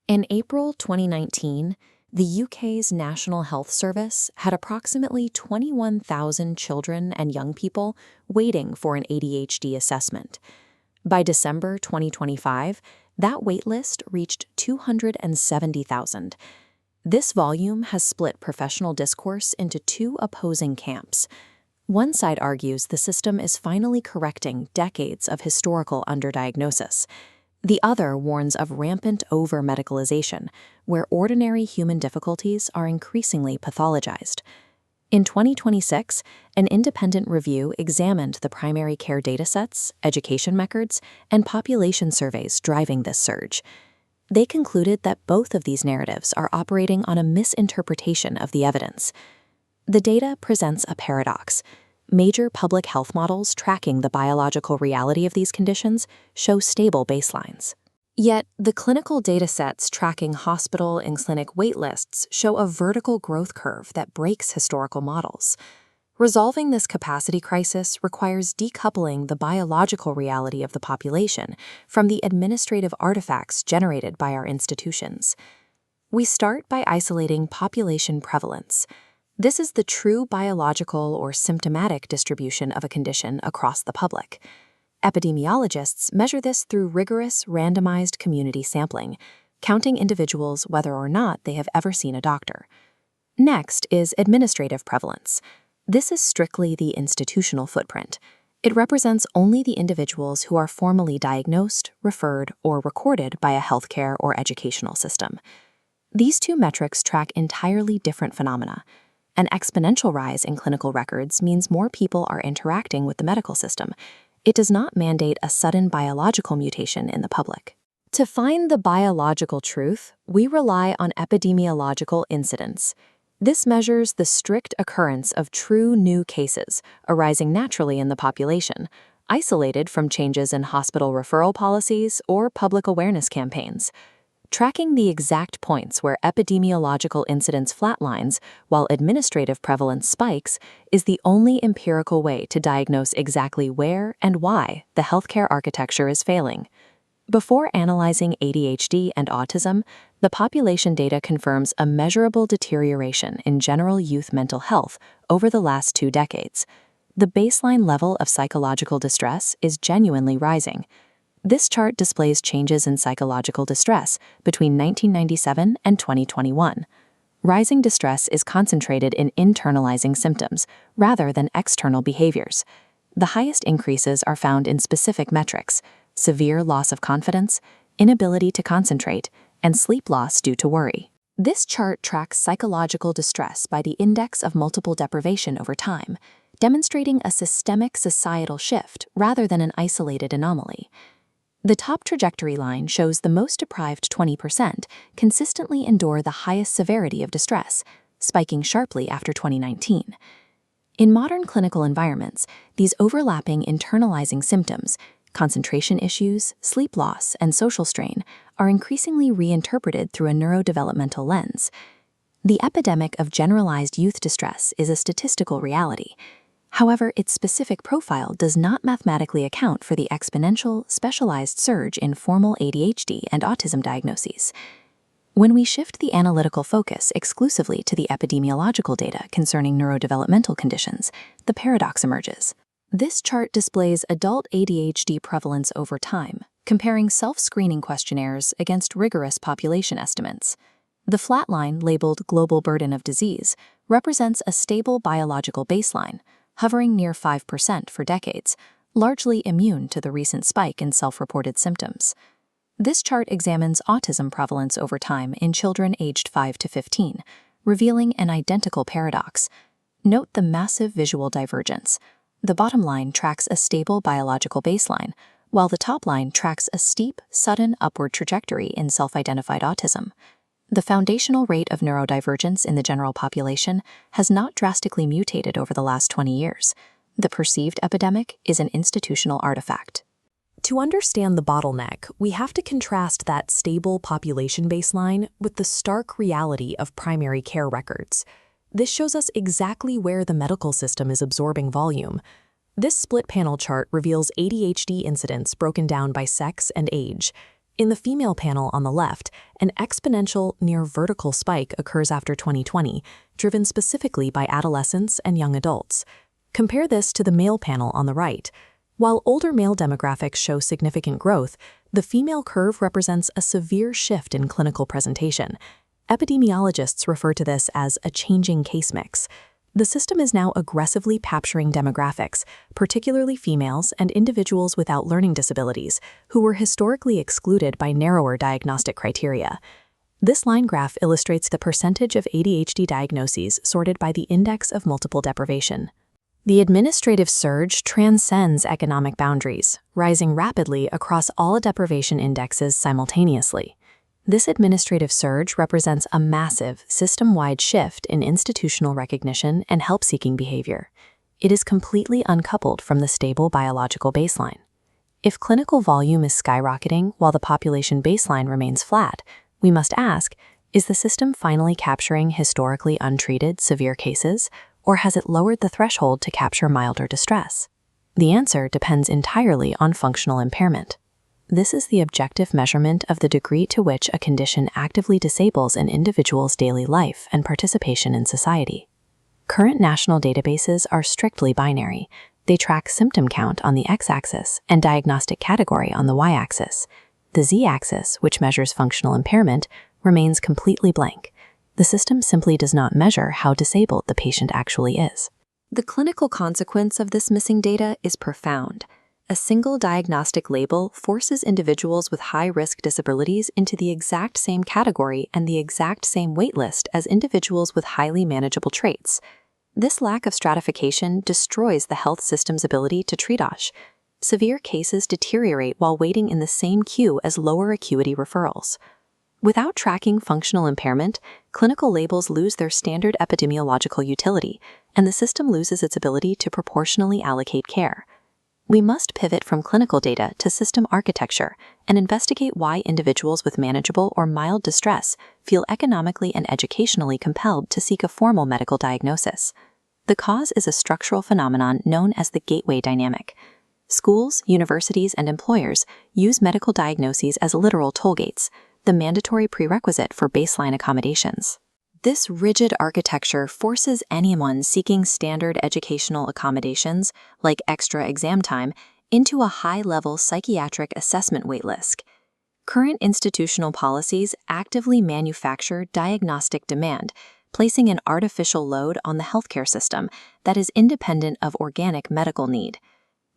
In April 2019, the UK's National Health Service had approximately 21,000 children and young people waiting for an ADHD assessment. By December 2025, that waitlist reached 270,000. This volume has split professional discourse into two opposing camps. One side argues the system is finally correcting decades of historical underdiagnosis. The other warns of rampant over-medicalization, where ordinary human difficulties are increasingly pathologized. In 2026, an independent review examined the primary care datasets, education records, and population surveys driving this surge. They concluded that both of these narratives are operating on a misinterpretation of the evidence. The data presents a paradox. Major public health models tracking the biological reality of these conditions show stable baselines. Yet, the clinical datasets tracking hospital and clinic waitlists show a vertical growth curve that breaks historical models. Resolving this capacity crisis requires decoupling the biological reality of the population from the administrative artifacts generated by our institutions. We start by isolating population prevalence. This is the true biological or symptomatic distribution of a condition across the public. Epidemiologists measure this through rigorous, randomized community sampling, counting individuals whether or not they have ever seen a doctor. Next is administrative prevalence. This is strictly the institutional footprint. It represents only the individuals who are formally diagnosed, referred, or recorded by a healthcare or educational system. These two metrics track entirely different phenomena. An exponential rise in clinical records means more people are interacting with the medical system. It does not mandate a sudden biological mutation in the public. To find the biological truth, we rely on epidemiological incidence. This measures the strict occurrence of true new cases arising naturally in the population, isolated from changes in hospital referral policies or public awareness campaigns. Tracking the exact points where epidemiological incidence flatlines while administrative prevalence spikes is the only empirical way to diagnose exactly where and why the healthcare architecture is failing. Before analyzing ADHD and autism, the population data confirms a measurable deterioration in general youth mental health over the last 2 decades. The baseline level of psychological distress is genuinely rising. This chart displays changes in psychological distress between 1997 and 2021. Rising distress is concentrated in internalizing symptoms rather than external behaviors. The highest increases are found in specific metrics: severe loss of confidence, inability to concentrate, and sleep loss due to worry. This chart tracks psychological distress by the index of multiple deprivation over time, demonstrating a systemic societal shift rather than an isolated anomaly. The top trajectory line shows the most deprived 20% consistently endure the highest severity of distress, spiking sharply after 2019. In modern clinical environments, these overlapping internalizing symptoms, concentration issues, sleep loss, and social strain, are increasingly reinterpreted through a neurodevelopmental lens. The epidemic of generalized youth distress is a statistical reality. However, its specific profile does not mathematically account for the exponential, specialized surge in formal ADHD and autism diagnoses. When we shift the analytical focus exclusively to the epidemiological data concerning neurodevelopmental conditions, the paradox emerges. This chart displays adult ADHD prevalence over time, comparing self-screening questionnaires against rigorous population estimates. The flat line, labeled Global Burden of Disease, represents a stable biological baseline, hovering near 5% for decades, largely immune to the recent spike in self-reported symptoms. This chart examines autism prevalence over time in children aged 5 to 15, revealing an identical paradox. Note the massive visual divergence. The bottom line tracks a stable biological baseline, while the top line tracks a steep, sudden upward trajectory in self-identified autism. The foundational rate of neurodivergence in the general population has not drastically mutated over the last 20 years. The perceived epidemic is an institutional artifact. To understand the bottleneck, we have to contrast that stable population baseline with the stark reality of primary care records. This shows us exactly where the medical system is absorbing volume. This split panel chart reveals ADHD incidence broken down by sex and age. In the female panel on the left, an exponential near vertical spike occurs after 2020, driven specifically by adolescents and young adults. Compare this to the male panel on the right. While older male demographics show significant growth, the female curve represents a severe shift in clinical presentation. Epidemiologists refer to this as a changing case mix. The system is now aggressively capturing demographics, particularly females and individuals without learning disabilities, who were historically excluded by narrower diagnostic criteria. This line graph illustrates the percentage of ADHD diagnoses sorted by the index of multiple deprivation. The administrative surge transcends economic boundaries, rising rapidly across all deprivation indexes simultaneously. This administrative surge represents a massive, system-wide shift in institutional recognition and help-seeking behavior. It is completely uncoupled from the stable biological baseline. If clinical volume is skyrocketing while the population baseline remains flat, we must ask, is the system finally capturing historically untreated severe cases, or has it lowered the threshold to capture milder distress? The answer depends entirely on functional impairment. This is the objective measurement of the degree to which a condition actively disables an individual's daily life and participation in society. Current national databases are strictly binary. They track symptom count on the x-axis and diagnostic category on the y-axis. The z-axis, which measures functional impairment, remains completely blank. The system simply does not measure how disabled the patient actually is. The clinical consequence of this missing data is profound. A single diagnostic label forces individuals with high-risk disabilities into the exact same category and the exact same waitlist as individuals with highly manageable traits. This lack of stratification destroys the health system's ability to triage. Severe cases deteriorate while waiting in the same queue as lower acuity referrals. Without tracking functional impairment, clinical labels lose their standard epidemiological utility, and the system loses its ability to proportionally allocate care. We must pivot from clinical data to system architecture and investigate why individuals with manageable or mild distress feel economically and educationally compelled to seek a formal medical diagnosis. The cause is a structural phenomenon known as the gateway dynamic. Schools, universities, and employers use medical diagnoses as literal toll gates, the mandatory prerequisite for baseline accommodations. This rigid architecture forces anyone seeking standard educational accommodations, like extra exam time, into a high-level psychiatric assessment waitlist. Current institutional policies actively manufacture diagnostic demand, placing an artificial load on the healthcare system that is independent of organic medical need.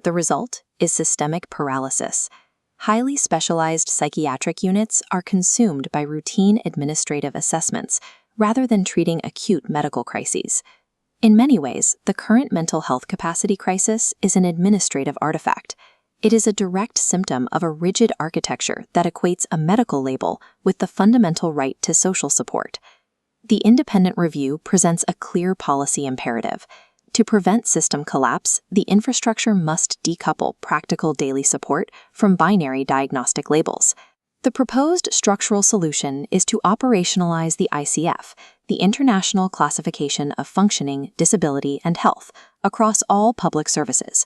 The result is systemic paralysis. Highly specialized psychiatric units are consumed by routine administrative assessments, rather than treating acute medical crises. In many ways, the current mental health capacity crisis is an administrative artifact. It is a direct symptom of a rigid architecture that equates a medical label with the fundamental right to social support. The independent review presents a clear policy imperative. To prevent system collapse, the infrastructure must decouple practical daily support from binary diagnostic labels. The proposed structural solution is to operationalize the ICF, the International Classification of Functioning, Disability, and Health, across all public services.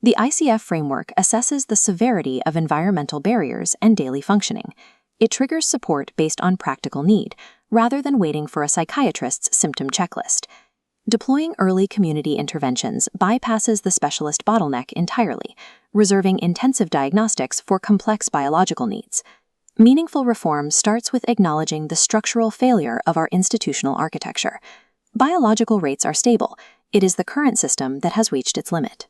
The ICF framework assesses the severity of environmental barriers and daily functioning. It triggers support based on practical need, rather than waiting for a psychiatrist's symptom checklist. Deploying early community interventions bypasses the specialist bottleneck entirely, reserving intensive diagnostics for complex biological needs. Meaningful reform starts with acknowledging the structural failure of our institutional architecture. Biological rates are stable. It is the current system that has reached its limit.